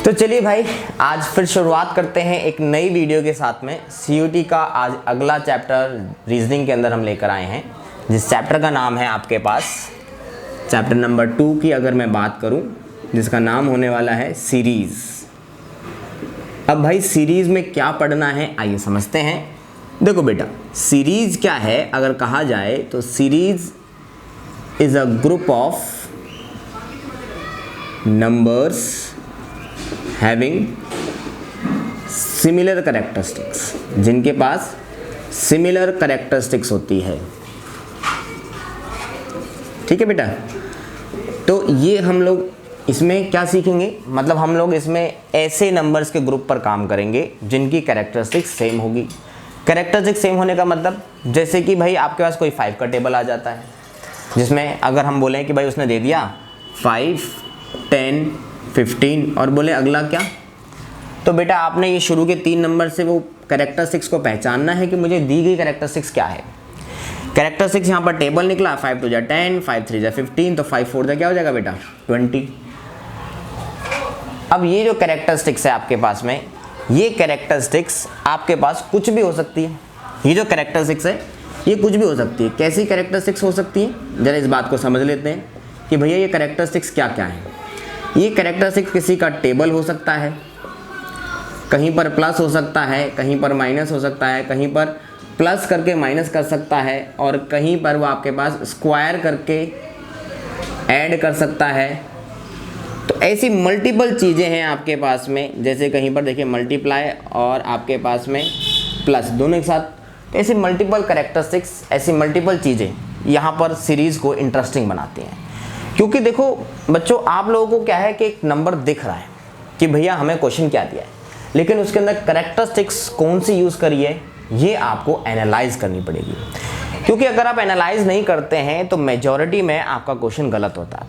तो चलिए भाई, आज फिर शुरुआत करते हैं एक नई वीडियो के साथ में। सीयूटी का आज अगला चैप्टर रीजनिंग के अंदर हम लेकर आए हैं, जिस चैप्टर का नाम है आपके पास चैप्टर नंबर 2 की अगर मैं बात करूं, जिसका नाम होने वाला है सीरीज़। अब भाई सीरीज़ में क्या पढ़ना है आइए समझते हैं। देखो बेटा, सीरीज़ क्या है अगर कहा जाए तो series is a group of numbers having similar characteristics, जिनके पास सिमिलर कैरेक्टरिस्टिक्स होती है। ठीक है बेटा, तो ये हम लोग इसमें क्या सीखेंगे, मतलब हम लोग इसमें ऐसे नंबर्स के ग्रुप पर काम करेंगे जिनकी कैरेक्टरिस्टिक्स सेम होगी। कैरेक्टरिस्टिक्स सेम होने का मतलब जैसे कि भाई आपके पास कोई 5 का टेबल आ जाता है, जिसमें अगर हम बोलें कि भाई उसने दे दिया 5, 10, 15 और बोले अगला क्या, तो बेटा आपने ये शुरू के 3 नंबर से वो कैरेक्टरिस्टिक्स को पहचानना है कि मुझे दी गई कैरेक्टरिस्टिक्स क्या है। कैरेक्टरिस्टिक्स यहाँ पर टेबल निकला 5 2 10, 5 3 15, तो 5 4 क्या हो जाएगा बेटा 20। अब ये जो कैरेक्टरिस्टिक्स है आपके पास में, ये कैरेक्टरिस्टिक्स आपके पास कुछ भी हो सकती है। ये जो कैरेक्टरिस्टिक्स है ये कुछ भी हो सकती है। कैसी कैरेक्टरिस्टिक्स हो सकती है, जरा इस बात को समझ लेते हैं कि भैया ये कैरेक्टरिस्टिक्स क्या क्या है। ये कैरेक्टरिस्टिक्स किसी का टेबल हो सकता है, कहीं पर प्लस हो सकता है, कहीं पर माइनस हो सकता है, कहीं पर प्लस करके माइनस कर सकता है, और कहीं पर वो आपके पास स्क्वायर करके ऐड कर सकता है। तो ऐसी मल्टीपल चीज़ें हैं आपके पास में, जैसे कहीं पर देखिए मल्टीप्लाई और आपके पास में प्लस दोनों एक साथ। तो ऐसी मल्टीपल कैरेक्टरिस्टिक्स, ऐसी मल्टीपल चीज़ें यहाँ पर सीरीज़ को इंटरेस्टिंग बनाती हैं। क्योंकि देखो बच्चों, आप लोगों को क्या है कि एक नंबर दिख रहा है कि भैया हमें क्वेश्चन क्या दिया है, लेकिन उसके अंदर कैरेक्टरिस्टिक्स कौन सी यूज़ करी है ये आपको एनालाइज करनी पड़ेगी। क्योंकि अगर आप एनालाइज नहीं करते हैं तो मेजॉरिटी में आपका क्वेश्चन गलत होता है।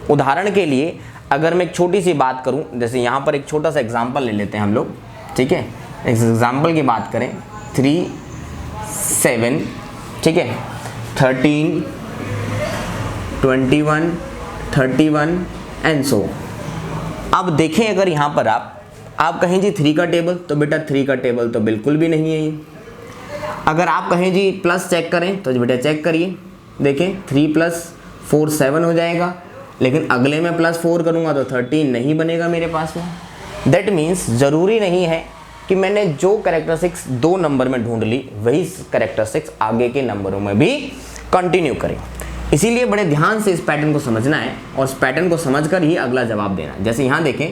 उदाहरण के लिए अगर मैं एक छोटी सी बात करूं, जैसे यहाँ पर एक छोटा सा एग्जाम्पल ले लेते हैं हम लोग, ठीक है। इस एग्जाम्पल की बात करें 3, 7, ठीक है, 13, 21, 31 एंड सो। अब देखें अगर यहाँ पर आप कहें जी 3 का टेबल, तो बेटा 3 का टेबल तो बिल्कुल भी नहीं है ये। अगर आप कहें जी प्लस चेक करें, तो बेटा चेक करिए, देखें 3 + 4 7 हो जाएगा, लेकिन अगले में +4 करूँगा तो 13 नहीं बनेगा मेरे पास में। दैट मीन्स ज़रूरी नहीं है कि मैंने जो कैरेक्टरिस्टिक्स 2 नंबर में ढूंढ ली वही कैरेक्टरिस्टिक्स आगे के नंबरों में भी कंटिन्यू करें। इसीलिए बड़े ध्यान से इस पैटर्न को समझना है और इस पैटर्न को समझकर ही अगला जवाब देना है। जैसे यहाँ देखें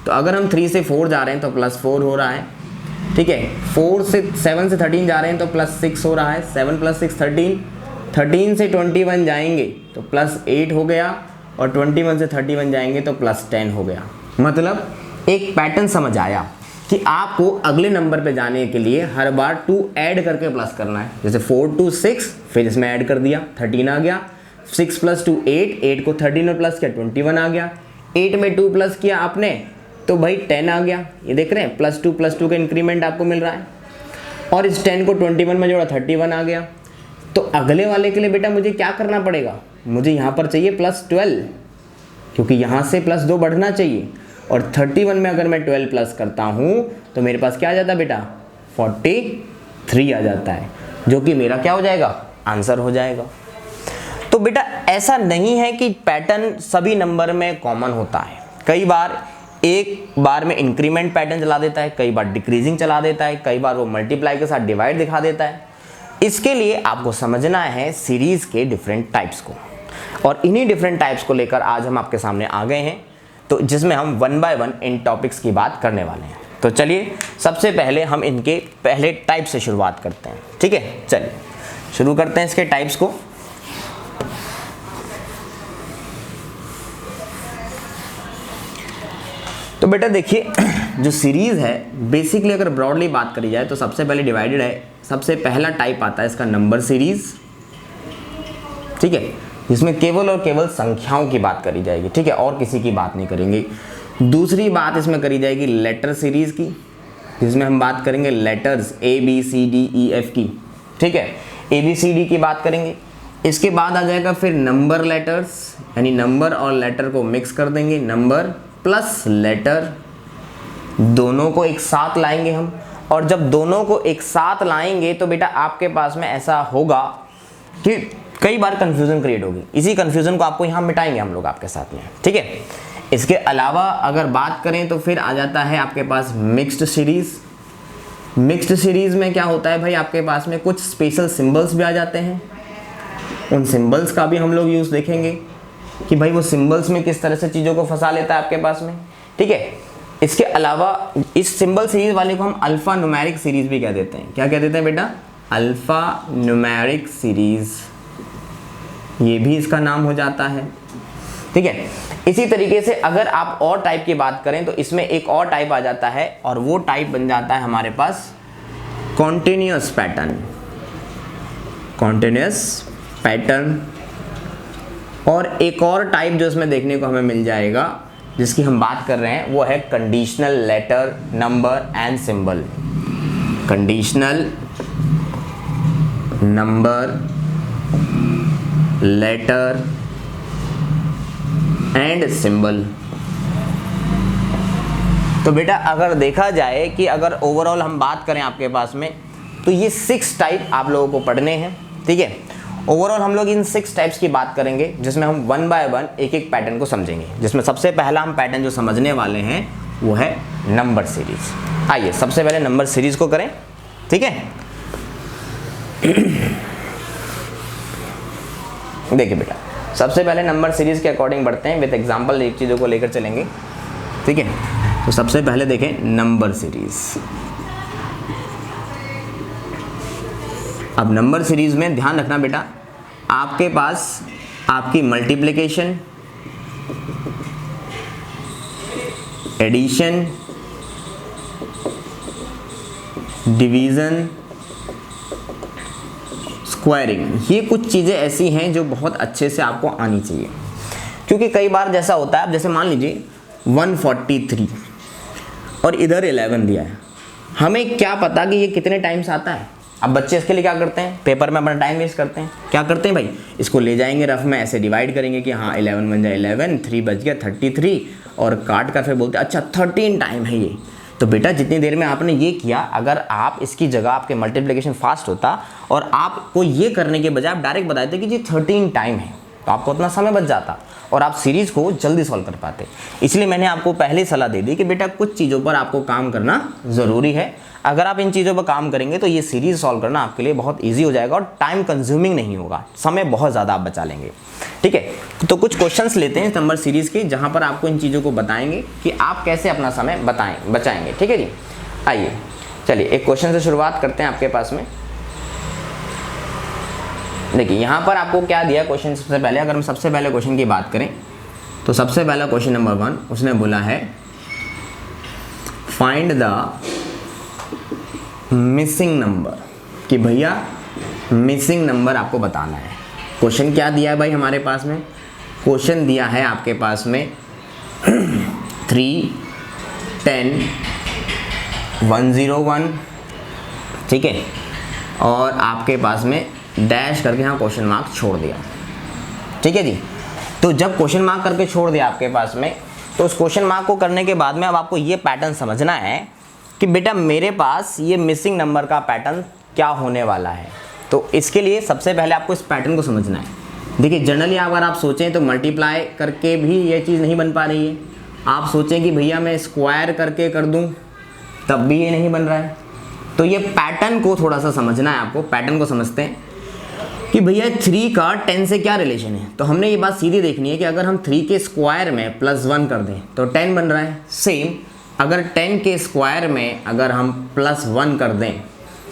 तो अगर हम 3 से 4 जा रहे हैं तो +4 हो रहा है, ठीक है। 7 से 13 जा रहे हैं तो +6 हो रहा है, 7 + 6 13, 13 से 21 जाएंगे तो +8 हो गया, और 21 से 31 जाएंगे तो +10 हो गया। मतलब एक पैटर्न समझ आया कि आपको अगले नंबर पे जाने के लिए हर बार 2 ऐड करके प्लस करना है। जैसे 4 to 6, फिर इसमें ऐड कर दिया 13 आ गया, 6 + 2 8, 8 को 13 में प्लस किया 21 आ गया, 8 में 2 प्लस किया आपने तो भाई 10 आ गया। ये देख रहे हैं +2 का इंक्रीमेंट आपको मिल रहा है, और इस 10 को 21 में जोड़ा 31 आ गया। तो अगले वाले के लिए बेटा मुझे क्या करना पड़ेगा, मुझे यहाँ पर चाहिए +12, क्योंकि यहाँ से +2 बढ़ना चाहिए, और 31 में अगर मैं 12 प्लस करता हूँ तो मेरे पास क्या आ जाता है बेटा 43 आ जाता है, जो कि मेरा क्या हो जाएगा आंसर हो जाएगा। तो बेटा ऐसा नहीं है कि पैटर्न सभी नंबर में कॉमन होता है। कई बार एक बार में इंक्रीमेंट पैटर्न चला देता है, कई बार डिक्रीजिंग चला देता है, कई बार वो मल्टीप्लाई के साथ डिवाइड दिखा देता है। इसके लिए आपको समझना है सीरीज़ के डिफरेंट टाइप्स को, और इन्हीं डिफरेंट टाइप्स को लेकर आज हम आपके सामने आ गए हैं, तो जिसमें हम 1 by 1 इन टॉपिक्स की बात करने वाले हैं। तो चलिए सबसे पहले हम इनके पहले टाइप से शुरुआत करते हैं, ठीक है। चलिए शुरू करते हैं इसके टाइप्स को। तो बेटा देखिए, जो सीरीज़ है बेसिकली अगर ब्रॉडली बात करी जाए तो सबसे पहले डिवाइडेड है। सबसे पहला टाइप आता है इसका नंबर सीरीज़, ठीक है, जिसमें केवल और केवल संख्याओं की बात करी जाएगी, ठीक है, और किसी की बात नहीं करेंगे। दूसरी बात इसमें करी जाएगी लेटर सीरीज़ की, जिसमें हम बात करेंगे लेटर्स ABCDEF की, ठीक है, ABCD की बात करेंगे। इसके बाद आ जाएगा फिर नंबर लेटर्स, यानी नंबर और लेटर को मिक्स कर देंगे, नंबर प्लस लेटर, दोनों को एक साथ लाएंगे हम, और जब दोनों को एक साथ लाएंगे तो बेटा आपके पास में ऐसा होगा कि कई बार कंफ्यूजन क्रिएट होगी। इसी कंफ्यूजन को आपको यहाँ मिटाएंगे हम लोग आपके साथ में, ठीक है। इसके अलावा अगर बात करें तो फिर आ जाता है आपके पास मिक्स्ड सीरीज। मिक्स्ड सीरीज में क्या होता है भाई, आपके पास में कुछ स्पेशल सिंबल्स भी आ जाते हैं। उन सिंबल्स का भी हम लोग यूज़ देखेंगे कि भाई वो सिंबल्स में किस तरह से चीज़ों को फंसा लेता है आपके पास में, ठीक है। इसके अलावा इस सिंबल सीरीज वाले को हम अल्फा न्यूमेरिक सीरीज भी कह देते हैं। क्या कह देते हैं बेटा, अल्फा न्यूमेरिक सीरीज, ये भी इसका नाम हो जाता है, ठीक है। इसी तरीके से अगर आप और टाइप की बात करें तो इसमें एक और टाइप आ जाता है, और वो टाइप बन जाता है हमारे पास कॉन्टिन्यूअस पैटर्न। Continuous pattern. और एक और टाइप जो इसमें देखने को हमें मिल जाएगा जिसकी हम बात कर रहे हैं वो है conditional letter, number and symbol. Conditional number, letter and symbol. तो बेटा अगर देखा जाए कि अगर ओवरऑल हम बात करें आपके पास में तो ये 6 टाइप आप लोगों को पढ़ने हैं, ठीक है। ओवरऑल हम लोग इन 6 टाइप्स की बात करेंगे जिसमें हम 1 बाय 1 एक एक पैटर्न को समझेंगे। जिसमें सबसे पहला हम पैटर्न जो समझने वाले हैं वो है नंबर सीरीज। आइए सबसे पहले नंबर सीरीज को करें, ठीक है। देखिए बेटा सबसे पहले नंबर सीरीज के अकॉर्डिंग बढ़ते हैं, विद एग्जांपल एक चीज़ों को लेकर चलेंगे, ठीक है। तो सबसे पहले देखें नंबर सीरीज। अब नंबर सीरीज में ध्यान रखना बेटा, आपके पास आपकी मल्टीप्लिकेशन, एडिशन, डिवीज़न, स्क्वायरिंग, ये कुछ चीज़ें ऐसी हैं जो बहुत अच्छे से आपको आनी चाहिए। क्योंकि कई बार जैसा होता है, अब जैसे मान लीजिए 143 और इधर 11 दिया है, हमें क्या पता कि ये कितने टाइम्स आता है। अब बच्चे इसके लिए क्या करते हैं, पेपर में अपना टाइम वेस्ट करते हैं। क्या करते हैं भाई, इसको ले जाएंगे रफ में ऐसे डिवाइड करेंगे कि हाँ 11 बन जाए 11, 3 बच गया 33, और काट कर फिर बोलते हैं अच्छा 13 टाइम है ये। तो बेटा जितनी देर में आपने ये किया, अगर आप इसकी जगह आपके मल्टीप्लिकेशन फास्ट होता और आपको ये करने के बजाय आप डायरेक्ट बताते कि जी 13 टाइम है, तो आपको उतना समय बच जाता और आप सीरीज़ को जल्दी सॉल्व कर पाते। इसलिए मैंने आपको पहले ही सलाह दे दी कि बेटा कुछ चीज़ों पर आपको काम करना ज़रूरी है। अगर आप इन चीज़ों पर काम करेंगे तो ये सीरीज़ सॉल्व करना आपके लिए बहुत ईजी हो जाएगा और टाइम कंज्यूमिंग नहीं होगा, समय बहुत ज़्यादा आप बचा लेंगे, ठीक है। तो कुछ क्वेश्चंस लेते हैं इस नंबर सीरीज़ के, जहाँ पर आपको इन चीज़ों को बताएंगे कि आप कैसे अपना समय बचाएंगे, ठीक है जी। आइए चलिए एक क्वेश्चन से शुरुआत करते हैं आपके पास में। देखिए यहाँ पर आपको क्या दिया क्वेश्चन, सबसे पहले अगर हम सबसे पहले क्वेश्चन की बात करें तो सबसे पहला क्वेश्चन नंबर 1 उसने बोला है फाइंड द मिसिंग नंबर, कि भैया मिसिंग नंबर आपको बताना है। क्वेश्चन क्या दिया है भाई हमारे पास में, क्वेश्चन दिया है आपके पास में 3, 10, 101, ठीक है, और आपके पास में डैश करके यहाँ क्वेश्चन मार्क छोड़ दिया, ठीक है जी। तो जब क्वेश्चन मार्क करके छोड़ दिया आपके पास में, तो उस क्वेश्चन मार्क को करने के बाद में अब आपको ये पैटर्न समझना है कि बेटा मेरे पास ये मिसिंग नंबर का पैटर्न क्या होने वाला है। तो इसके लिए सबसे पहले आपको इस पैटर्न को समझना है। देखिए जनरली अगर आप सोचें तो मल्टीप्लाई करके भी ये चीज़ नहीं बन पा रही है। आप सोचें कि भैया मैं स्क्वायर करके कर दूं तब भी ये नहीं बन रहा है। तो ये पैटर्न को थोड़ा सा समझना है आपको। पैटर्न को समझते हैं कि भैया 3 का 10 से क्या रिलेशन है। तो हमने ये बात सीधी देखनी है कि अगर हम 3 के स्क्वायर में +1 कर दें तो 10 बन रहा है। सेम अगर 10 के स्क्वायर में अगर हम +1 कर दें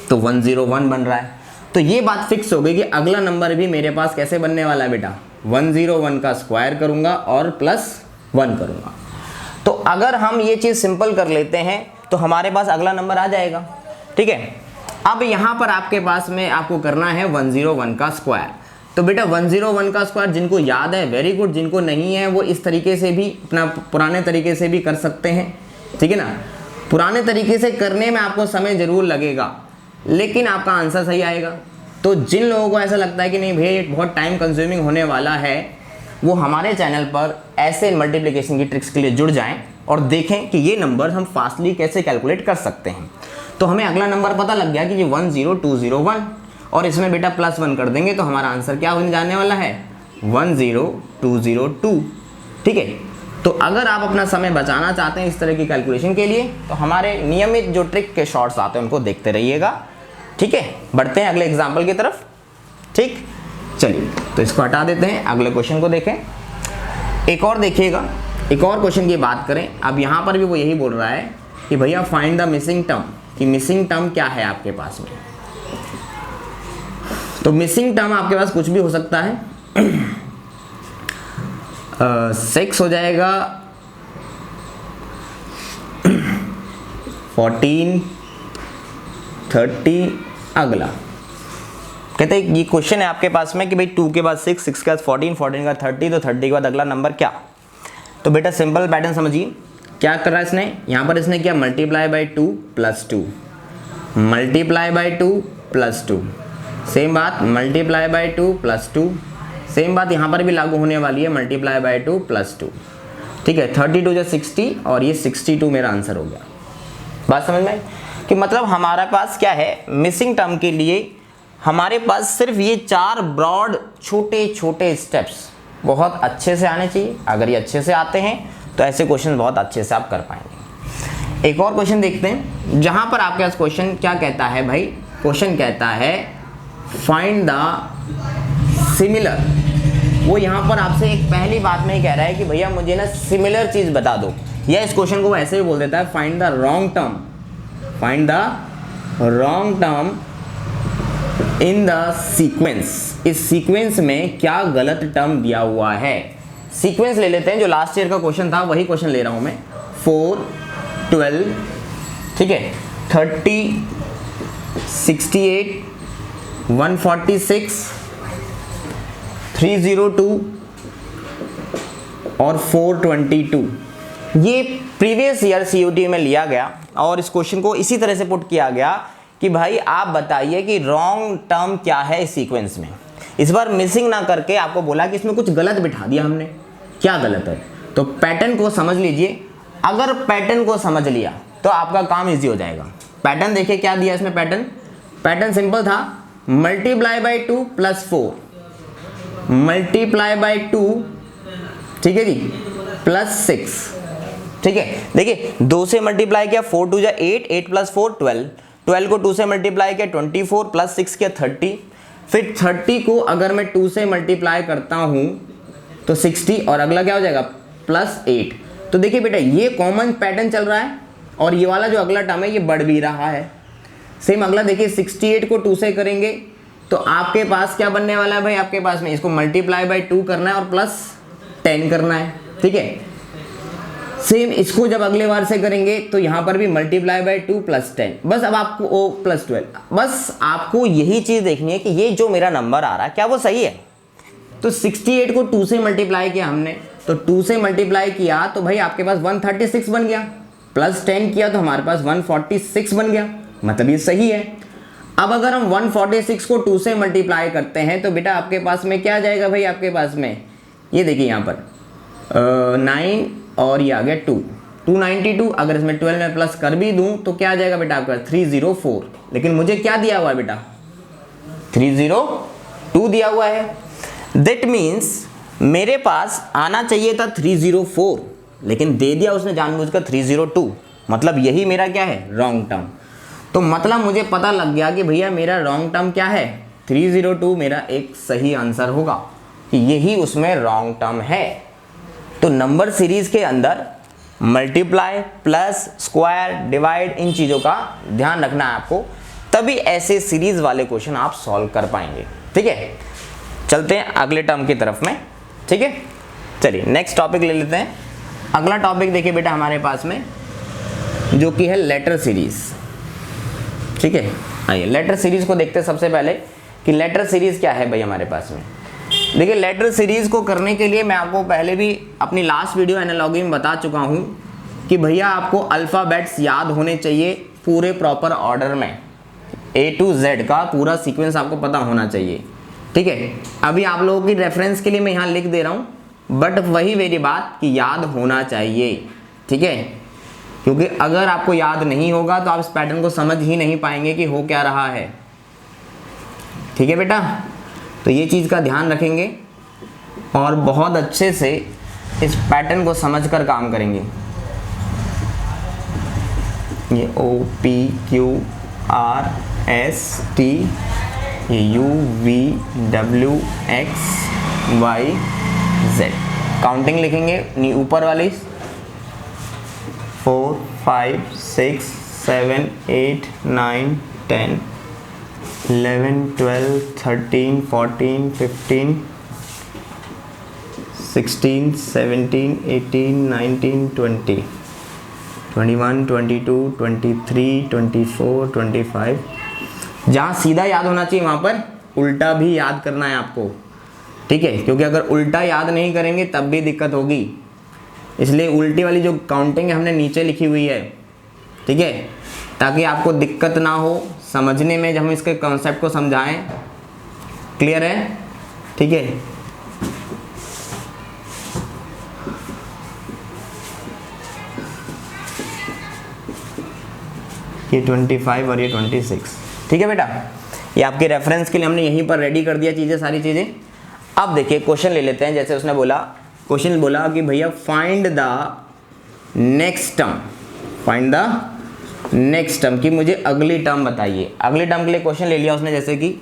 तो 101 बन रहा है। तो ये बात फिक्स हो गई कि अगला नंबर भी मेरे पास कैसे बनने वाला है बेटा, 101 का स्क्वायर करूँगा और +1 करूँगा। तो अगर हम ये चीज़ सिंपल कर लेते हैं तो हमारे पास अगला नंबर आ जाएगा, ठीक है। अब यहाँ पर आपके पास में आपको करना है 101 का स्क्वायर। तो बेटा 101 का स्क्वायर जिनको याद है वेरी गुड, जिनको नहीं है वो इस तरीके से भी अपना पुराने तरीके से भी कर सकते हैं, ठीक है ना। पुराने तरीके से करने में आपको समय ज़रूर लगेगा लेकिन आपका आंसर सही आएगा। तो जिन लोगों को ऐसा लगता है कि नहीं भैया बहुत टाइम कंज्यूमिंग होने वाला है, वो हमारे चैनल पर ऐसे मल्टीप्लिकेशन की ट्रिक्स के लिए जुड़ जाएं और देखें कि ये नंबर हम फास्टली कैसे कैलकुलेट कर सकते हैं। तो हमें अगला नंबर पता लग गया कि ये 10201 और इसमें बेटा +1 कर देंगे तो हमारा आंसर क्या होने जाने वाला है 10202। ठीक है, तो अगर आप अपना समय बचाना चाहते हैं इस तरह की कैलकुलेशन के लिए तो हमारे नियमित जो ट्रिक के शॉर्ट्स आते हैं उनको देखते रहिएगा। ठीक है, बढ़ते हैं अगले एग्जाम्पल की तरफ। ठीक, चलिए तो इसको हटा देते हैं, अगले क्वेश्चन को देखें। एक और देखिएगा, एक और क्वेश्चन की बात करें। अब यहाँ पर भी वो यही बोल रहा है कि भैया फाइंड द मिसिंग टर्म, कि मिसिंग टर्म क्या है आपके पास में। तो मिसिंग टर्म आपके पास कुछ भी हो सकता है। 6 हो जाएगा, 14, 30, अगला कहते हैं ये क्वेश्चन है आपके पास में कि भाई 2 के बाद 6, 6 के बाद 14, 14 का 30, तो 30 के बाद अगला नंबर क्या। तो बेटा सिंपल पैटर्न समझिए, क्या कर रहा है इसने, यहाँ पर इसने किया multiply by 2 + 2, multiply by 2 + 2, same बात मल्टीप्लाई बाई 2 + 2, सेम बात यहाँ पर भी लागू होने वाली है मल्टीप्लाई बाई 2 + 2। ठीक है, 32 जो 60 और ये 62 मेरा आंसर हो गया। बात समझ में आई कि मतलब हमारे पास क्या है, मिसिंग टर्म के लिए हमारे पास सिर्फ ये 4 ब्रॉड छोटे छोटे स्टेप्स बहुत अच्छे से आने चाहिए। अगर ये अच्छे से आते हैं तो ऐसे क्वेश्चन बहुत अच्छे से आप कर पाएंगे। एक और क्वेश्चन देखते हैं, जहां पर आपके पास क्वेश्चन क्या कहता है भाई, क्वेश्चन कहता है फाइंड द सिमिलर। वो यहाँ पर आपसे एक पहली बात में ही कह रहा है कि भैया मुझे ना सिमिलर चीज़ बता दो, या इस क्वेश्चन को ऐसे भी बोल देता है find the wrong term, find the wrong term in the sequence. इस सीक्वेंस में क्या गलत टर्म दिया हुआ है। सीक्वेंस ले लेते हैं, जो लास्ट ईयर का क्वेश्चन था वही क्वेश्चन ले रहा हूं मैं। 4, 12, ठीक है, 30, 68, 146, 302 और 422। ये प्रीवियस ईयर CUT में लिया गया और इस क्वेश्चन को इसी तरह से पुट किया गया कि भाई आप बताइए कि रॉन्ग टर्म क्या है इस सीक्वेंस में। इस बार मिसिंग ना करके आपको बोला कि इसमें कुछ गलत बिठा दिया हमने, क्या गलत है। तो पैटर्न को समझ लीजिए, अगर पैटर्न को समझ लिया तो आपका काम इजी हो जाएगा। पैटर्न देखिए क्या दिया इसमें, पैटर्न सिंपल था, मल्टीप्लाई बाई 2 + 4, मल्टीप्लाई बाई 2, ठीक है जी, +6। ठीक है, देखिए 2 से मल्टीप्लाई किया, 4 2 जा 8, 8 + 4 12, 12 को 2 से मल्टीप्लाई किया 24 + 6 किया 30, फिर 30 को अगर मैं 2 से मल्टीप्लाई करता हूं तो 60 और अगला क्या हो जाएगा +8। तो देखिए बेटा ये कॉमन पैटर्न चल रहा है और ये वाला जो अगला टर्म है ये बढ़ भी रहा है। सेम अगला देखिए 68 को 2 से करेंगे तो आपके पास क्या बनने वाला है भाई, आपके पास में इसको मल्टीप्लाई बाई 2 करना है और +10 करना है। ठीक है, सेम इसको जब अगले बार से करेंगे तो यहाँ पर भी मल्टीप्लाई बाई 2 + 10, बस अब आपको +12, बस आपको यही चीज़ देखनी है कि ये जो मेरा नंबर आ रहा है क्या वो सही है। तो 68 को 2 से मल्टीप्लाई किया हमने, तो 2 से मल्टीप्लाई किया तो भाई आपके पास 136 बन गया, +10 किया तो हमारे पास 146 बन गया, मतलब ये सही है। अब अगर हम 146 को 2 से मल्टीप्लाई करते हैं तो बेटा आपके पास में क्या आ जाएगा भाई, आपके पास में ये देखिए यहाँ पर 9 और ये आ गया 2, 292। अगर इसमें 12 में प्लस कर भी दूं तो क्या आ जाएगा बेटा आपका 304, लेकिन मुझे क्या दिया हुआ है बेटा 302 दिया हुआ है। दैट मीन्स मेरे पास आना चाहिए था 304, लेकिन दे दिया उसने जानबूझकर 302, मतलब यही मेरा क्या है रॉन्ग टर्म। तो मतलब मुझे पता लग गया कि भैया मेरा रॉन्ग टर्म क्या है 302, मेरा एक सही आंसर होगा कि यही उसमें रॉन्ग टर्म है। तो नंबर सीरीज के अंदर मल्टीप्लाई, प्लस, स्क्वायर, डिवाइड, इन चीज़ों का ध्यान रखना है आपको, तभी ऐसे सीरीज वाले क्वेश्चन आप सॉल्व कर पाएंगे। ठीक है, चलते हैं अगले टर्म की तरफ में। ठीक है, चलिए नेक्स्ट टॉपिक ले लेते हैं। अगला टॉपिक देखिए बेटा हमारे पास में जो कि है लेटर सीरीज। ठीक है, आइए लेटर सीरीज को देखते हैं सबसे पहले कि लेटर सीरीज क्या है भाई हमारे पास में। देखिए लेटर सीरीज को करने के लिए मैं आपको पहले भी अपनी लास्ट वीडियो एनालॉजी में बता चुका हूँ कि भैया आपको अल्फ़ाबेट्स याद होने चाहिए पूरे प्रॉपर ऑर्डर में, A to Z का पूरा सीक्वेंस आपको पता होना चाहिए। ठीक है, अभी आप लोगों की रेफरेंस के लिए मैं यहाँ लिख दे रहा हूँ, बट वही मेरी बात कि याद होना चाहिए। ठीक है, क्योंकि अगर आपको याद नहीं होगा तो आप इस पैटर्न को समझ ही नहीं पाएंगे कि हो क्या रहा है। ठीक है बेटा, तो ये चीज़ का ध्यान रखेंगे और बहुत अच्छे से इस पैटर्न को समझकर काम करेंगे। ये OPQRST, ये UVWXYZ काउंटिंग लिखेंगे ऊपर वाली 4 5 6 7 8 9 10 11 12 13 14 15 16 17 18 19 20 21 22 23 24 25। जहाँ सीधा याद होना चाहिए वहाँ पर उल्टा भी याद करना है आपको। ठीक है, क्योंकि अगर उल्टा याद नहीं करेंगे तब भी दिक्कत होगी, इसलिए उल्टी वाली जो काउंटिंग है हमने नीचे लिखी हुई है। ठीक है, ताकि आपको दिक्कत ना हो समझने में जब हम इसके कॉन्सेप्ट को समझाएं। क्लियर है? ठीक है, ये 25 और ये 26। ठीक है बेटा, ये आपके रेफरेंस के लिए हमने यहीं पर रेडी कर दिया चीज़ें, सारी चीज़ें। अब देखिए क्वेश्चन ले लेते हैं। जैसे उसने बोला, क्वेश्चन बोला कि भैया find the next term, find the next term, कि मुझे अगली टर्म बताइए। अगली टर्म के लिए क्वेश्चन ले लिया उसने, जैसे कि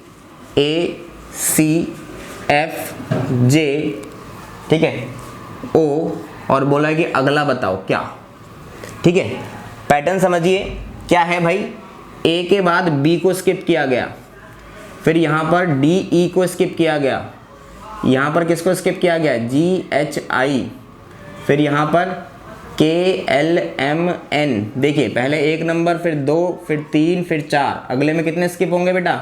ACFJ, ठीक है, O, और बोला कि अगला बताओ क्या। ठीक है, पैटर्न समझिए क्या है भाई। A के बाद B को स्किप किया गया, फिर यहाँ पर DE को स्किप किया गया, यहाँ पर किसको स्किप किया गया, GHI, फिर यहाँ पर KLMN। देखिए पहले 1 नंबर, फिर 2, फिर 3, फिर 4, अगले में कितने स्किप होंगे बेटा,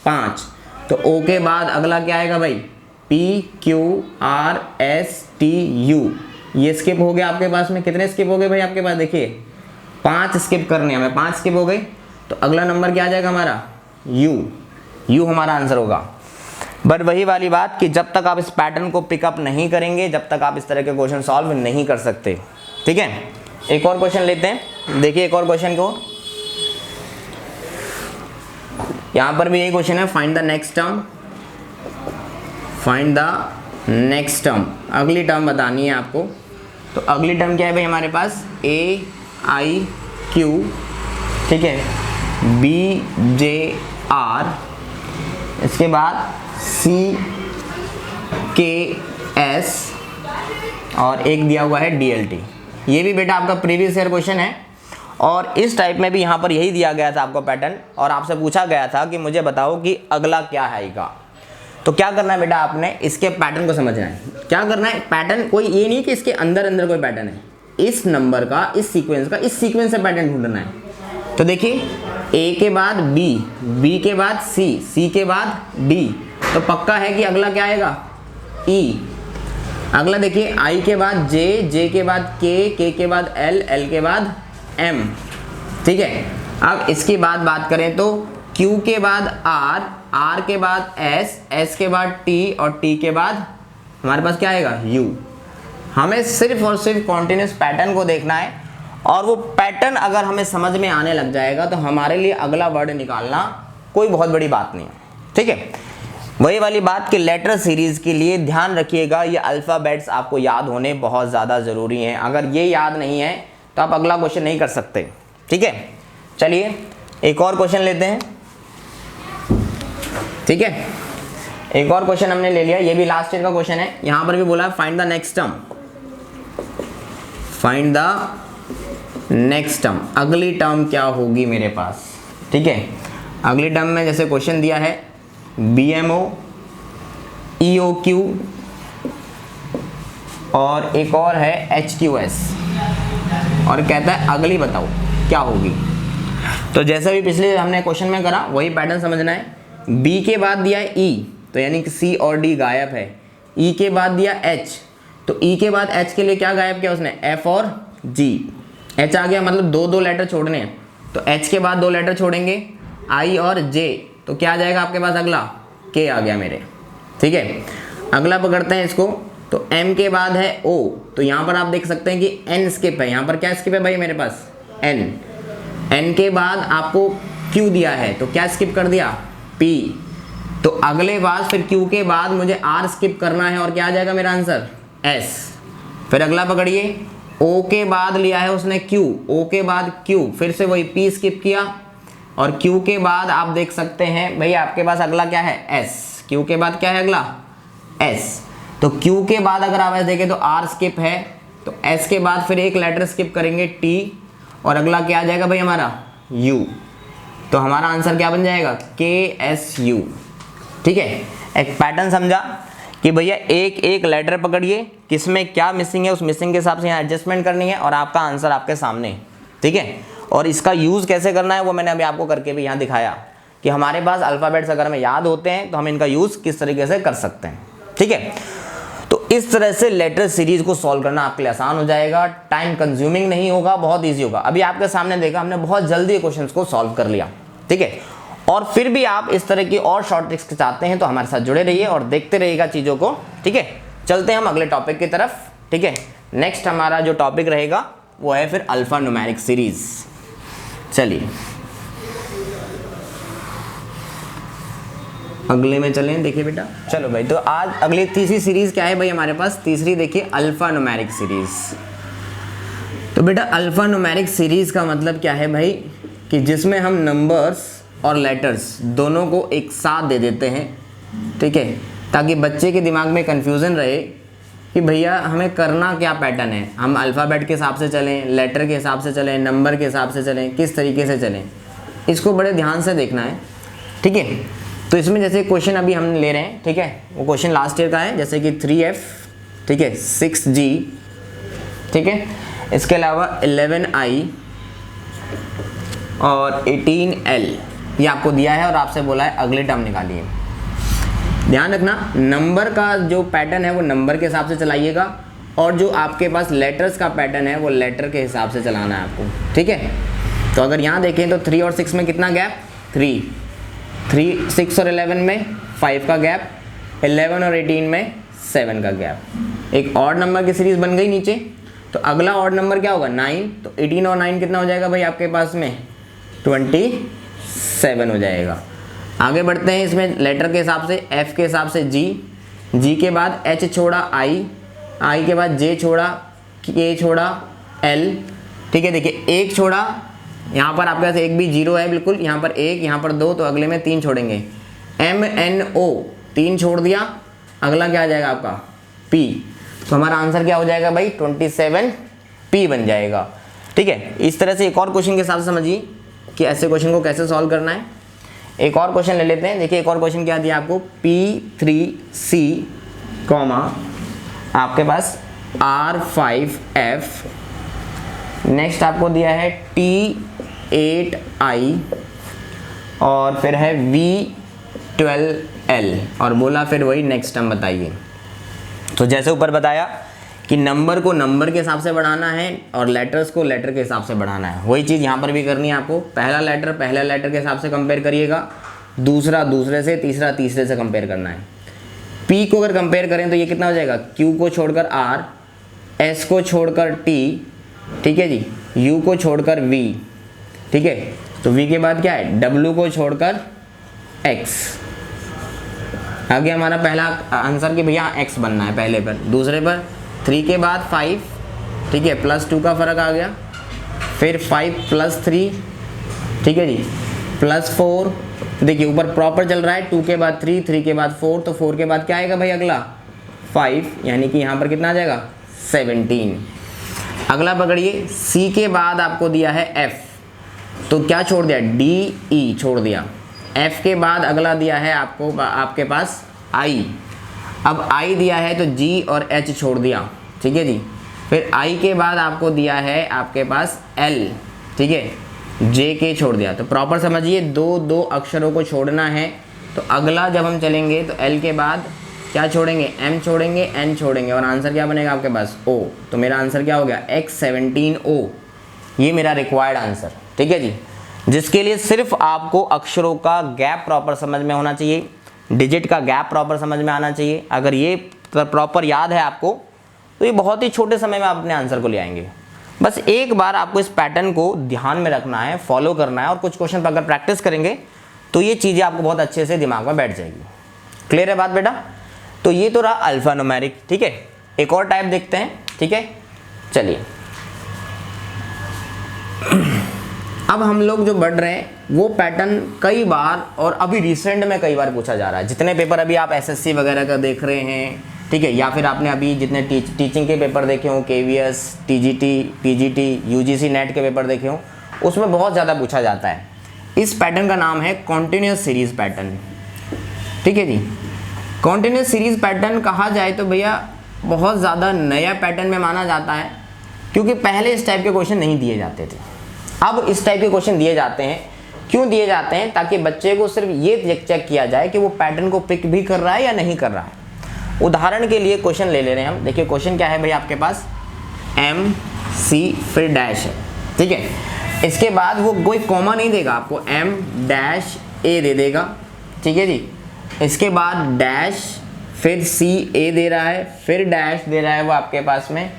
5। तो O के बाद अगला क्या आएगा भाई, PQRSTU, ये स्किप हो गया आपके पास में। कितने स्किप हो गए भाई आपके पास, देखिए 5 स्किप करने हैं हमें, 5 स्किप हो गए। तो अगला नंबर क्या आ जाएगा हमारा, U हमारा आंसर होगा। बट वही वाली बात कि जब तक आप इस पैटर्न को पिकअप नहीं करेंगे, जब तक आप इस तरह के क्वेश्चन सॉल्व नहीं कर सकते। ठीक है, एक और क्वेश्चन लेते हैं। देखिए एक और क्वेश्चन को, यहां पर भी यही क्वेश्चन है, find the next term, find the next term, अगली टर्म बतानी है आपको। तो अगली टर्म क्या है भाई हमारे पास, AIQ, ठीक है, BJR, इसके बाद CKS, और एक दिया हुआ है DLT। ये भी बेटा आपका प्रीवियस ईयर क्वेश्चन है, और इस टाइप में भी यहाँ पर यही दिया गया था आपको पैटर्न, और आपसे पूछा गया था कि मुझे बताओ कि अगला क्या आएगा। तो क्या करना है बेटा, आपने इसके पैटर्न को समझना है। क्या करना है, पैटर्न कोई ये नहीं कि इसके अंदर अंदर कोई पैटर्न है, इस नंबर का, इस सीक्वेंस का, इस सीक्वेंस से पैटर्न ढूंढना है। तो देखिए A के बाद B, B के बाद C, C के बाद D, तो पक्का है कि अगला क्या आएगा, E। अगला देखिए I के बाद J, J के बाद K, K के बाद L, L के बाद M। ठीक है, अब इसकी बात करें तो Q के बाद R, R के बाद S, S के बाद T, और T के बाद हमारे पास क्या आएगा, U। हमें सिर्फ और सिर्फ कॉन्टिन्यूस पैटर्न को देखना है, और वो पैटर्न अगर हमें समझ में आने लग जाएगा तो हमारे लिए अगला वर्ड निकालना कोई बहुत बड़ी बात नहीं है। ठीक है, वही वाली बात कि लेटर सीरीज के लिए ध्यान रखिएगा, ये अल्फ़ाबेट्स आपको याद होने बहुत ज़्यादा ज़रूरी हैं। अगर ये याद नहीं है तो आप अगला क्वेश्चन नहीं कर सकते। ठीक है, चलिए एक और क्वेश्चन लेते हैं। ठीक है, एक और क्वेश्चन हमने ले लिया, ये भी लास्ट ईयर का क्वेश्चन है। यहाँ पर भी बोला है find the next term, find the next term, अगली टर्म क्या होगी मेरे पास। ठीक है, अगली टर्म में जैसे क्वेश्चन दिया है BMO, EOQ, और एक और है HQS, और कहता है अगली बताओ क्या होगी। तो जैसा भी पिछले हमने क्वेश्चन में करा वही पैटर्न समझना है। B के बाद दिया है E, तो यानी कि C और D गायब है। E के बाद दिया H, तो E के बाद H के लिए क्या गायब किया उसने, F और G। H आ गया, मतलब दो लेटर छोड़ने हैं, तो H के बाद 2 लेटर छोड़ेंगे, I और J, तो क्या आ जाएगा आपके पास अगला, K आ गया मेरे। ठीक है, अगला पकड़ते हैं इसको, तो m के बाद है o, तो यहाँ पर आप देख सकते हैं कि n स्किप है। यहाँ पर क्या स्किप है भाई मेरे पास, n के बाद आपको q दिया है तो क्या स्किप कर दिया, p। तो अगले बार फिर q के बाद मुझे r स्किप करना है और क्या आ जाएगा मेरा आंसर, s। फिर अगला पकड़िए, o के बाद लिया है उसने q, o के बाद q, फिर से वही p स्किप किया और q के बाद आप देख सकते हैं भाई आपके पास अगला क्या है, s। q के बाद क्या है अगला, s। तो q के बाद अगर आप ऐसे देखें तो r स्किप है, तो s के बाद फिर एक लेटर स्किप करेंगे t और अगला क्या आ जाएगा भाई हमारा, u। तो हमारा आंसर क्या बन जाएगा, KSU। ठीक है, एक पैटर्न समझा कि भैया एक एक लेटर पकड़िए, किसमें क्या मिसिंग है, उस मिसिंग के हिसाब से यहाँ एडजस्टमेंट करनी है और आपका आंसर आपके सामने। ठीक है, और इसका यूज़ कैसे करना है वो मैंने अभी आपको करके भी यहाँ दिखाया कि हमारे पास अल्फ़ाबेट्स अगर हमें याद होते हैं तो हम इनका यूज़ किस तरीके से कर सकते हैं। ठीक है, तो इस तरह से लेटर सीरीज को सॉल्व करना आपके लिए आसान हो जाएगा, टाइम कंज्यूमिंग नहीं होगा, बहुत ईजी होगा। अभी आपके सामने देखा हमने बहुत जल्दी क्वेश्चन को सॉल्व कर लिया। ठीक है, और फिर भी आप इस तरह की और शॉर्ट ट्रिक्स चाहते हैं तो हमारे साथ जुड़े रहिए और देखते रहिएगा चीज़ों को। ठीक है, चलते हैं हम अगले टॉपिक की तरफ। ठीक है, नेक्स्ट हमारा जो टॉपिक रहेगा वो है फिर अल्फा न्यूमेरिक सीरीज। चलिए अगले में चलें, देखिए बेटा। चलो भाई, तो आज अगली तीसरी सीरीज क्या है भाई हमारे पास, तीसरी देखिए अल्फा न्यूमेरिक सीरीज। तो बेटा अल्फा न्यूमेरिक सीरीज का मतलब क्या है भाई, कि जिसमें हम नंबर्स और लेटर्स दोनों को एक साथ दे देते हैं। ठीक है, ताकि बच्चे के दिमाग में कन्फ्यूज़न रहे कि भैया हमें करना क्या पैटर्न है, हम अल्फ़ाबेट के हिसाब से चलें, लेटर के हिसाब से चलें, नंबर के हिसाब से चलें, किस तरीके से चलें, इसको बड़े ध्यान से देखना है। ठीक है, तो इसमें जैसे क्वेश्चन अभी हम ले रहे हैं, ठीक है, वो क्वेश्चन लास्ट ईयर का है, जैसे कि 3F, ठीक है, 6G, ठीक है, इसके अलावा 11I और 18L ये आपको दिया है और आपसे बोला है अगले टर्म निकालिए। ध्यान रखना, नंबर का जो पैटर्न है वो नंबर के हिसाब से चलाइएगा और जो आपके पास लेटर्स का पैटर्न है वो लेटर के हिसाब से चलाना है आपको। ठीक है, तो अगर यहाँ देखें तो 3 और 6 में कितना गैप, 3, 6 और 11 में 5 का गैप, 11 और 18 में 7 का गैप। एक ऑड नंबर की सीरीज बन गई नीचे। तो अगला ऑड नंबर क्या होगा, 9। तो 18 और 9 कितना हो जाएगा भाई आपके पास में, 27 हो जाएगा। आगे बढ़ते हैं इसमें लेटर के हिसाब से, F के हिसाब से G के बाद H छोड़ा I के बाद J छोड़ा K छोड़ा L। ठीक है, देखिए 1 छोड़ा, यहाँ पर आपके पास एक भी 0 है बिल्कुल, यहाँ पर 1, यहाँ पर 2, तो अगले में 3 छोड़ेंगे। M N O 3 छोड़ दिया, अगला क्या आ जाएगा आपका P। तो हमारा आंसर क्या हो जाएगा भाई, 27P बन जाएगा। ठीक है, इस तरह से एक और क्वेश्चन के साथ समझिए कि ऐसे क्वेश्चन को कैसे सॉल्व करना है। एक और क्वेश्चन ले लेते हैं। देखिए एक और क्वेश्चन क्या दिया आपको, P3C कॉमा आपके पास R5F, नेक्स्ट आपको दिया है T8I और फिर है V12L और बोला फिर वही नेक्स्ट टर्म बताइए। तो जैसे ऊपर बताया कि नंबर को नंबर के हिसाब से बढ़ाना है और लेटर्स को लेटर के हिसाब से बढ़ाना है, वही चीज़ यहाँ पर भी करनी है आपको। पहला लेटर पहले लेटर के हिसाब से कंपेयर करिएगा, दूसरा दूसरे से, तीसरा तीसरे से कंपेयर करना है। P को अगर कंपेयर करें तो ये कितना हो जाएगा, Q को छोड़कर R, S को छोड़कर T, ठीक है जी, U को छोड़कर V, ठीक है, तो V के बाद क्या है, W को छोड़कर X। आगे हमारा पहला आंसर कि भैया X बनना है पहले पर, दूसरे पर 3 के बाद 5, ठीक है, +2 का फ़र्क आ गया, फिर 5 + 3, ठीक है जी, +4। देखिए ऊपर प्रॉपर चल रहा है, 2 के बाद 3, 3 के बाद 4, तो 4 के बाद क्या आएगा भाई अगला 5, यानी कि यहाँ पर कितना आ जाएगा 17। अगला पकड़िए, C के बाद आपको दिया है F, तो क्या छोड़ दिया, D E छोड़ दिया। F के बाद अगला दिया है आपको आपके पास I, अब I दिया है तो G और H छोड़ दिया, ठीक है जी। फिर I के बाद आपको दिया है आपके पास L, ठीक है, J के छोड़ दिया। तो प्रॉपर समझिए, दो अक्षरों को छोड़ना है। तो अगला जब हम चलेंगे तो L के बाद क्या छोड़ेंगे, M छोड़ेंगे, N छोड़ेंगे और आंसर क्या बनेगा आपके पास O। तो मेरा आंसर क्या हो गया, X17O, ये मेरा रिक्वायर्ड आंसर, ठीक है जी। जिसके लिए सिर्फ आपको अक्षरों का गैप प्रॉपर समझ में होना चाहिए, डिजिट का गैप प्रॉपर समझ में आना चाहिए। अगर ये प्रॉपर याद है आपको, तो ये बहुत ही छोटे समय में आप अपने आंसर को ले आएंगे। बस एक बार आपको इस पैटर्न को ध्यान में रखना है, फॉलो करना है, और कुछ क्वेश्चन अगर प्रैक्टिस करेंगे तो ये चीज़ें आपको बहुत अच्छे से दिमाग में बैठ जाएगी। क्लियर है बात बेटा? तो ये तो रहा अल्फा न्यूमेरिक, ठीक है। एक और टाइप देखते हैं, ठीक है। चलिए अब हम लोग जो बढ़ रहे हैं वो पैटर्न कई बार और अभी रिसेंट में कई बार पूछा जा रहा है। जितने पेपर अभी आप एसएससी वगैरह का देख रहे हैं, ठीक है, या फिर आपने अभी जितने टीचिंग के पेपर देखे हों, KVS, TGT, PGT, UGC net के पेपर देखे हों, उसमें बहुत ज़्यादा पूछा जाता है। इस पैटर्न का नाम है कॉन्टिन्यूस सीरीज पैटर्न, ठीक है जी। कॉन्टिन्यूस सीरीज पैटर्न कहा जाए तो भैया बहुत ज़्यादा नया पैटर्न में माना जाता है, क्योंकि पहले इस टाइप के क्वेश्चन नहीं दिए जाते थे। अब इस टाइप के क्वेश्चन दिए जाते हैं। क्यों दिए जाते हैं? ताकि बच्चे को सिर्फ ये चेक किया जाए कि वो पैटर्न को पिक भी कर रहा है या नहीं कर रहा है। उदाहरण के लिए क्वेश्चन ले रहे हैं हम। देखिए क्वेश्चन क्या है भाई, आपके पास एम सी फिर डैश है, ठीक है। इसके बाद वो कोई कॉमा नहीं देगा आपको, एम डैश ए दे देगा, ठीक है जी। इसके बाद डैश, फिर सी ए दे रहा है, फिर डैश दे रहा है वो आपके पास में,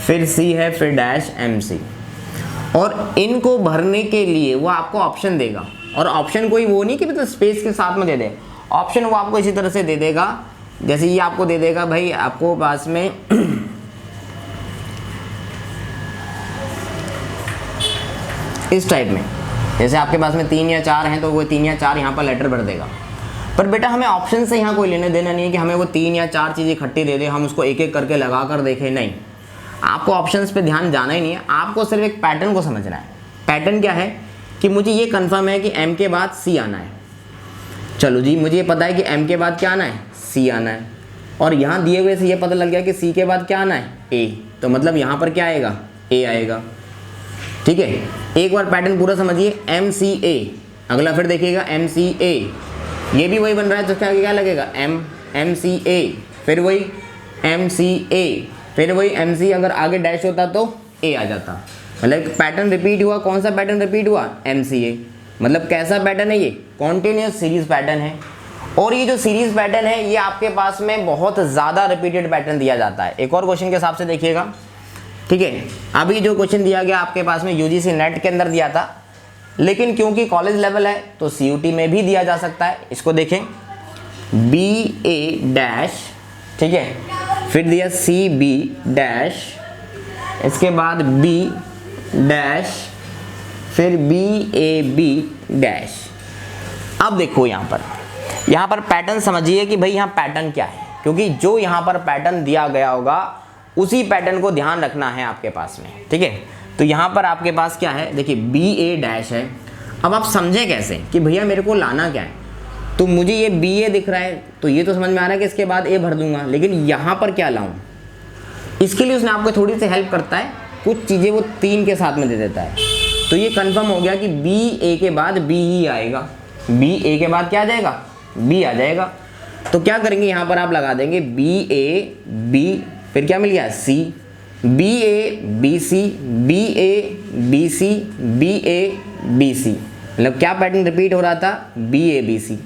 फिर सी है, फिर डैश एम सी। और इनको भरने के लिए वो आपको ऑप्शन देगा, और ऑप्शन कोई वो नहीं कि मतलब स्पेस के साथ में दे दे। ऑप्शन वो आपको इसी तरह से दे देगा, जैसे ये आपको दे देगा भाई आपको पास में इस टाइप में, जैसे आपके पास में 3 या 4 हैं तो वो 3 या 4 यहाँ पर लेटर भर देगा। पर बेटा हमें ऑप्शन से यहाँ कोई लेने देना नहीं है कि हमें वो 3 या 4 चीज़ें इकट्ठी दे दे, हम उसको एक एक करके लगा कर देखें, नहीं। आपको ऑप्शंस पे ध्यान जाना ही नहीं है, आपको सिर्फ एक पैटर्न को समझना है। पैटर्न क्या है कि मुझे ये कंफर्म है कि एम के बाद सी आना है। चलो जी, मुझे ये पता है कि एम के बाद क्या आना है, सी आना है, और यहाँ दिए हुए से ये पता लग गया कि सी के बाद क्या आना है, ए, तो मतलब यहाँ पर क्या आएगा, ए आएगा, ठीक है। एक बार पैटर्न पूरा समझिए, एम सी ए, अगला फिर देखिएगा एम सी ए, ये भी वही बन रहा है, तो क्या लगेगा, एम सी ए, फिर वही एम सी ए, फिर वही एम सी, अगर आगे डैश होता तो ए आ जाता। मतलब पैटर्न रिपीट हुआ। कौन सा पैटर्न रिपीट हुआ, एम सी ए। मतलब कैसा पैटर्न है ये, कॉन्टिन्यूस सीरीज पैटर्न है। और ये जो सीरीज पैटर्न है ये आपके पास में बहुत ज़्यादा रिपीटेड पैटर्न दिया जाता है। एक और क्वेश्चन के हिसाब से देखिएगा, ठीक है। अभी जो क्वेश्चन दिया गया आपके पास में यूजीसी नेट के अंदर दिया था, लेकिन क्योंकि कॉलेज लेवल है तो सीयूटी में भी दिया जा सकता है। इसको देखें, बी ए डैश, ठीक है, फिर दिया सी बी डैश, इसके बाद बी डैश, फिर बी ए बी डैश। अब देखो यहाँ पर पैटर्न समझिए कि भाई यहाँ पैटर्न क्या है, क्योंकि जो यहाँ पर पैटर्न दिया गया होगा उसी पैटर्न को ध्यान रखना है आपके पास में, ठीक है। तो यहाँ पर आपके पास क्या है, देखिए बी ए डैश है। अब आप समझें कैसे कि भैया मेरे को लाना क्या है, तो मुझे ये बी ए दिख रहा है तो ये तो समझ में आ रहा है कि इसके बाद ए भर दूंगा, लेकिन यहाँ पर क्या लाऊं, इसके लिए उसने आपको थोड़ी सी हेल्प करता है, कुछ चीज़ें वो 3 के साथ में दे देता है। तो ये कंफर्म हो गया कि बी ए के बाद बी ही आएगा, बी ए के बाद क्या आ जाएगा, बी आ जाएगा। तो क्या करेंगे, यहाँ पर आप लगा देंगे बी ए बी, फिर क्या मिल गया, C, B A B C, B A B C, B A B C. मतलब क्या पैटर्न रिपीट हो रहा था, बी ए बी सी,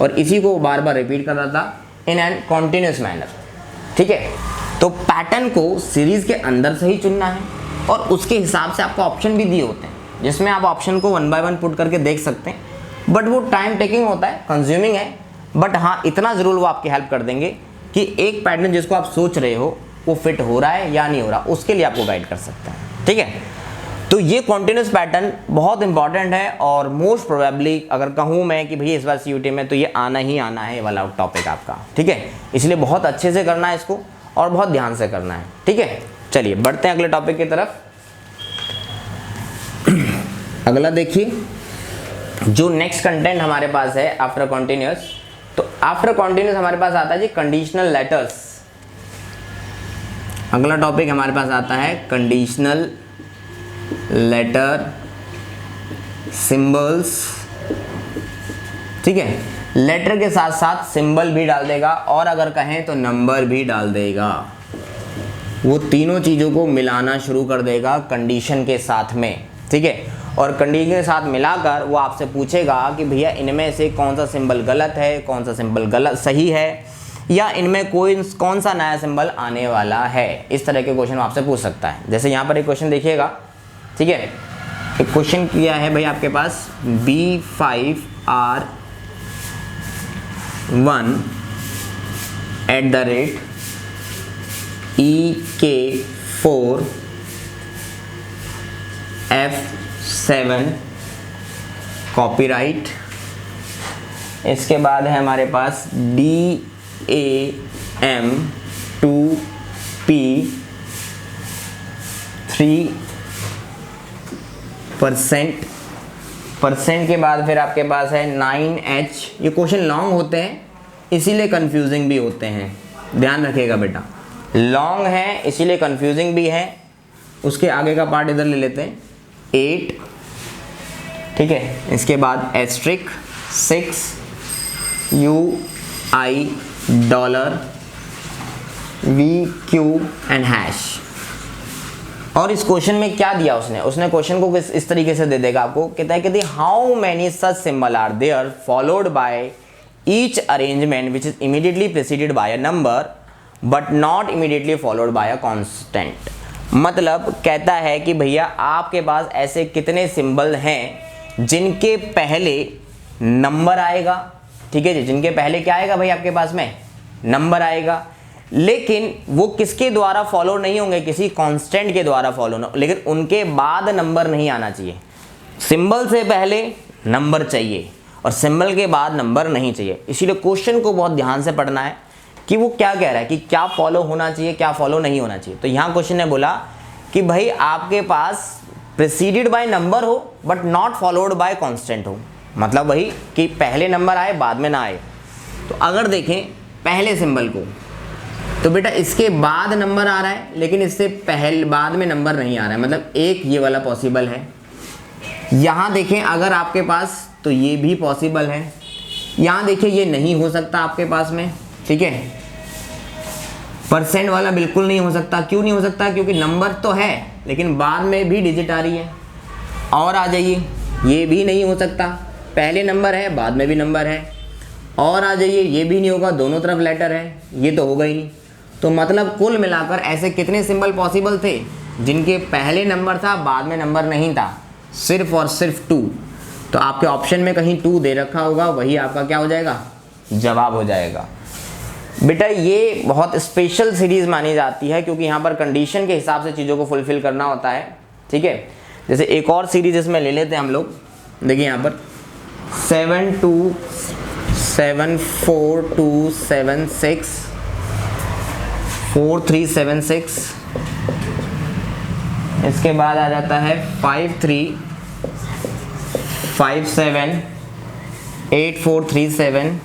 और इसी को बार बार रिपीट कर रहा था इन एन कॉन्टिन्यूस मैनर, ठीक है। तो पैटर्न को सीरीज के अंदर से ही चुनना है, और उसके हिसाब से आपको ऑप्शन भी दिए होते हैं, जिसमें आप ऑप्शन को 1 बाय 1 पुट करके देख सकते हैं। बट वो टाइम टेकिंग होता है, कंज्यूमिंग है, बट हाँ इतना ज़रूर वो आपकी हेल्प कर देंगे कि एक पैटर्न जिसको आप सोच रहे हो वो फिट हो रहा है या नहीं हो रहा, उसके लिए आपको गाइड कर सकते हैं, ठीक है। तो ये कॉन्टिन्यूस पैटर्न बहुत इंपॉर्टेंट है, और मोस्ट प्रोबेबली अगर कहूँ मैं कि भैया इस बार सीयूटी में तो ये आना ही आना है, ये वाला टॉपिक आपका, ठीक है। इसलिए बहुत अच्छे से करना है इसको, और बहुत ध्यान से करना है, ठीक है। चलिए बढ़ते हैं अगले टॉपिक की तरफ। अगला देखिए, जो नेक्स्ट कंटेंट हमारे पास है आफ्टर कॉन्टिन्यूस, तो आफ्टर कॉन्टिन्यूस हमारे पास आता है जी कंडीशनल लेटर्स। अगला टॉपिक हमारे पास आता है कंडीशनल लेटर सिंबल्स, ठीक है। लेटर के साथ साथ सिंबल भी डाल देगा, और अगर कहें तो नंबर भी डाल देगा। वो तीनों चीज़ों को मिलाना शुरू कर देगा कंडीशन के साथ में, ठीक है। और कंडीशन के साथ मिलाकर वो आपसे पूछेगा कि भैया इनमें से कौन सा सिंबल गलत है, कौन सा सिंबल गलत सही है, या इनमें कोई कौन सा नया सिंबल आने वाला है। इस तरह के क्वेश्चन आपसे पूछ सकता है। जैसे यहाँ पर एक क्वेश्चन देखिएगा, ठीक है, एक क्वेश्चन किया है भाई आपके पास B5R1 EK4F7 कॉपीराइट। इसके बाद है हमारे पास DAM2P3%। परसेंट के बाद फिर आपके पास है 9H। ये क्वेश्चन लॉन्ग होते हैं इसीलिए कंफ्यूजिंग भी होते हैं, ध्यान रखिएगा बेटा, लॉन्ग है इसीलिए कंफ्यूजिंग भी है। उसके आगे का पार्ट इधर ले लेते हैं 8, ठीक है। इसके बाद asterisk 6 UI dollar VQ and hash. और इस क्वेश्चन में क्या दिया उसने क्वेश्चन को इस तरीके से दे देगा आपको, कहता है कि how many such symbol are there followed by each arrangement which is immediately preceded by a number but not immediately followed by a constant. मतलब कहता है कि भैया आपके पास ऐसे कितने सिंबल हैं जिनके पहले नंबर आएगा, ठीक है जी, जिनके पहले क्या आएगा भाई आपके पास में नंबर आएगा, लेकिन वो किसके द्वारा फॉलो नहीं होंगे, किसी कांस्टेंट के द्वारा फॉलो ना, लेकिन उनके बाद नंबर नहीं आना चाहिए। सिंबल से पहले नंबर चाहिए और सिंबल के बाद नंबर नहीं चाहिए। इसीलिए क्वेश्चन को बहुत ध्यान से पढ़ना है कि वो क्या कह रहा है कि क्या फॉलो होना चाहिए, क्या फॉलो नहीं होना चाहिए। तो यहाँ क्वेश्चन ने बोला कि भाई आपके पास प्रेसीडेड बाय नंबर हो but not followed bye constant हो, मतलब वही कि पहले नंबर आए बाद में ना आए। तो अगर देखें पहले सिंबल को तो बेटा इसके बाद नंबर आ रहा है लेकिन इससे पहले बाद में नंबर नहीं आ रहा है, मतलब एक ये वाला पॉसिबल है। यहाँ देखें अगर आपके पास तो ये भी पॉसिबल है। यहाँ देखिए ये नहीं हो सकता आपके पास में, ठीक है, परसेंट वाला बिल्कुल नहीं हो सकता। क्यों नहीं हो सकता? क्योंकि नंबर तो है लेकिन बाद में भी डिजिट आ रही है। और आ जाइए, ये भी नहीं हो सकता, पहले नंबर है बाद में भी नंबर है। और आ जाइए, ये भी नहीं होगा, दोनों तरफ लेटर है, ये तो होगा ही नहीं। तो मतलब कुल मिलाकर ऐसे कितने सिंबल पॉसिबल थे जिनके पहले नंबर था बाद में नंबर नहीं था? सिर्फ और सिर्फ 2। तो आपके ऑप्शन में कहीं 2 दे रखा होगा, वही आपका क्या हो जाएगा, जवाब हो जाएगा। बेटा ये बहुत स्पेशल सीरीज मानी जाती है क्योंकि यहाँ पर कंडीशन के हिसाब से चीज़ों को फुलफिल करना होता है, ठीक है। जैसे एक और सीरीज इसमें ले लेते हैं हम लोग, देखिए यहाँ पर 7274276 4376। इसके बाद आ जाता है 53578437।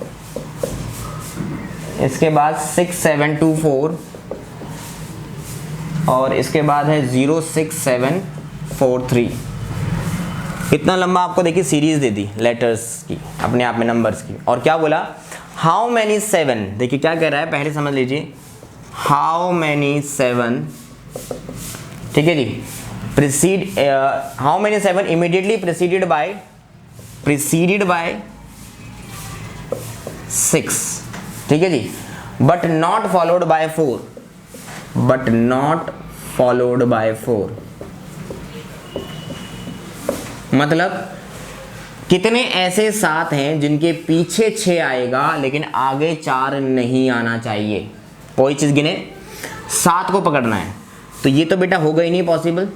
इसके बाद 6724 और इसके बाद है 06743। इतना लंबा आपको देखिए सीरीज दे दी लेटर्स की, अपने आप में नंबर्स की। और क्या बोला, हाउ मैनी 7, देखिए क्या कह रहा है पहले समझ लीजिए, हाउ मैनी 7, ठीक है जी, precede how many 7 immediately preceded by 6, ठीक है जी, but not followed by 4, but not followed by 4। मतलब कितने ऐसे 7 हैं जिनके पीछे 6 आएगा लेकिन आगे 4 नहीं आना चाहिए। कोई चीज़ गिने, 7 को पकड़ना है, तो ये तो बेटा होगा ही नहीं पॉसिबल,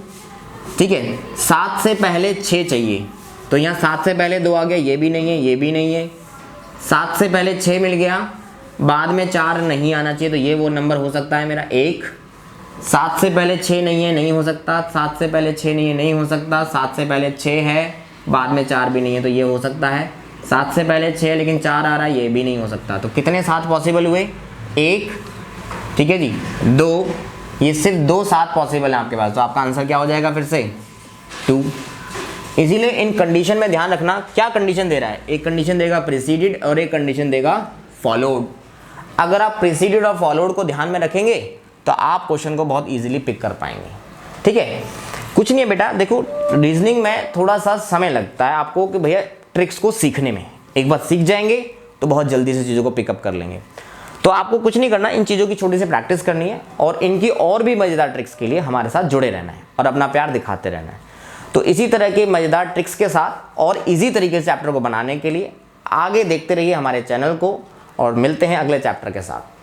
ठीक है। 7 से पहले 6 चाहिए, तो यहाँ 7 से पहले 2 आ गया, ये भी नहीं है, ये भी नहीं है। 7 से पहले 6 मिल गया, बाद में 4 नहीं आना चाहिए, तो ये वो नंबर हो सकता है मेरा 1। 7 से पहले 6 नहीं है, नहीं हो सकता। 7 से पहले 6 नहीं है, नहीं हो सकता। 7 से पहले 6 है, बाद में 4 भी नहीं है, तो ये हो सकता है। 7 से पहले 6 लेकिन 4 आ रहा है, ये भी नहीं हो सकता। तो कितने 7 पॉसिबल हुए? 1, ठीक है जी, 2, ये सिर्फ 2 7 पॉसिबल है आपके पास। तो आपका आंसर क्या हो जाएगा फिर से 2। इसीलिए इन कंडीशन में ध्यान रखना, क्या कंडीशन दे रहा है, एक कंडीशन देगा प्रीसीडेड और एक कंडीशन देगा फॉलोड। अगर आप प्रीसीडेड और फॉलोड को ध्यान में रखेंगे तो आप क्वेश्चन को बहुत इजीली पिक कर पाएंगे, ठीक है। कुछ नहीं है बेटा, देखो रीजनिंग में थोड़ा सा समय लगता है आपको कि भैया ट्रिक्स को सीखने में, एक बार सीख जाएंगे तो बहुत जल्दी से चीज़ों को पिकअप कर लेंगे। तो आपको कुछ नहीं करना, इन चीज़ों की छोटी सी प्रैक्टिस करनी है और इनकी और भी मज़ेदार ट्रिक्स के लिए हमारे साथ जुड़े रहना है और अपना प्यार दिखाते रहना है। तो इसी तरह के मज़ेदार ट्रिक्स के साथ और इजी तरीके से चैप्टर को बनाने के लिए आगे देखते रहिए हमारे चैनल को और मिलते हैं अगले चैप्टर के साथ।